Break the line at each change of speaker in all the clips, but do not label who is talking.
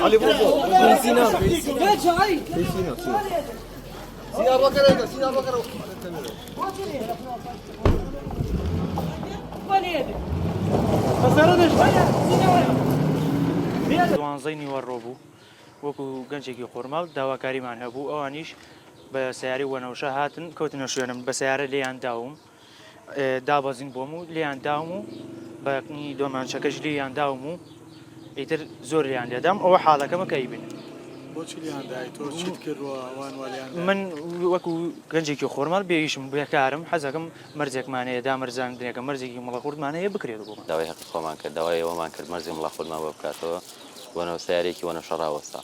علي برضو سينا سينا بكره سينا بكره
دوانزەی نیوەڕۆ بوو وەکو گەنجێکی خۆرماڵ داواکاریمان هەبوو ئەوانیش بە سیاری وەنەوشە هاتن کەوتنە شوێنم بە سیارە لێیان داوم دابەزین بۆم و لێیان داوم و بەنی دۆمانچەکەش لێیان داوم و ئیتر زۆر لیان لێدام ئەوە حاڵەکەمە کەیبن من وەکو گەنجێکی خۆرماڵ بێیشم بێکارم حەزەکەم مەرجێکمانەیە دامەرزاندنێکە مەرجێکی مڵەخورتمانەیە بکرێت بۆ
داوای حەقی خۆمان کرد داوای ئەومان کرد مەرجی مڵەخورتمان بۆ بکاتەوە وەنەوە سیارێکی وەنەوشە ڕاوەستا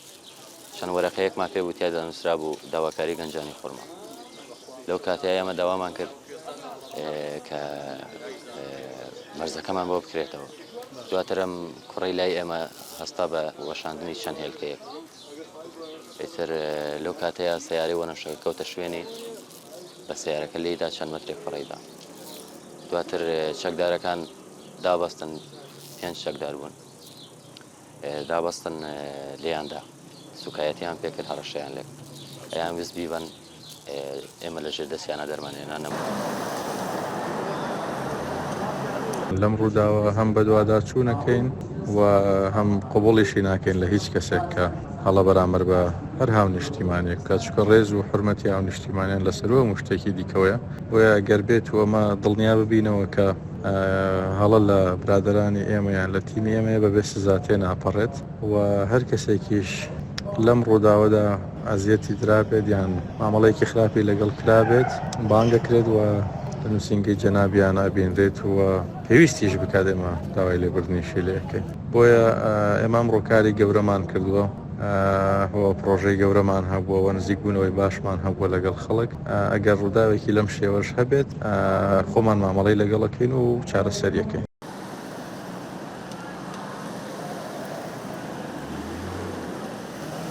چەند وەرەقەیەکمان پێ بوو تیادا نووسرا بوو داواکاری گەنجانی خۆرماڵ لەو کاتەیە ئێمە داوامان کرد کە مەرجەکەمان بۆ بکرێتەوە دواتر ئەم کوڕی لای ئێمە هەستا بە وەشاندنی چەند هێلکەیەک ئیتر لەو کاتەیە سیارەی وەنەوشەکە کەوتە شوێنی بە سیارەکە لێیدا چەند مەترێک پڕیدا دواتر چەکدارەکان دابەستن 5 چەکدار بوون دابەستن لێیاندا سوکایەتیان پێکرد هەڕەشەیان لێک ئەیان ویست بیبەن ئێمە لەژێر دەستیانە دەرمانێنان نەبوو
لەم ڕووداوە هەم بە دووادارچوونەکەین و هەم قوبوڵیشی ناکەین لە هیچ کەسێک کە هەڵە بەرامبەر بە هەر هاو نیشتیمانێک کە چکە ڕێز و حرمەتی هاو نیشتیمانیان لەسەرەوە شتێکی دیکەوەیە بۆیە گەر بێت و ئەمە دڵنیا ببینەوە کە هەڵە لە برادرانی ئێمەیان لە تیمی ئێمەیە بەبێ سزاتێ ناپەڕێت و هەر کەسێکیش لەم ڕووداوەدا ئەزیەتی درابێت یان مامەڵەیەکی خراپی لەگەڵ کرابێت بانگەکرێت و نووسینگەی جەنابیان ئابینرێت و پێویستیش بکات ئێمە داوای لێبوردنیشی لەکەین بۆیە ئێمە ئەمڕۆ کاری گەورەمان کردووە پرۆژەی گەورەمان هەبووە نزیک بوونەوەی باشمان هەبووە لەگەڵ خەڵک ئەگەر ڕووداوێکی لەم شێوەش هەبێت خۆمان مامەڵەی لەگەڵەکەین و چارەسەریەکەین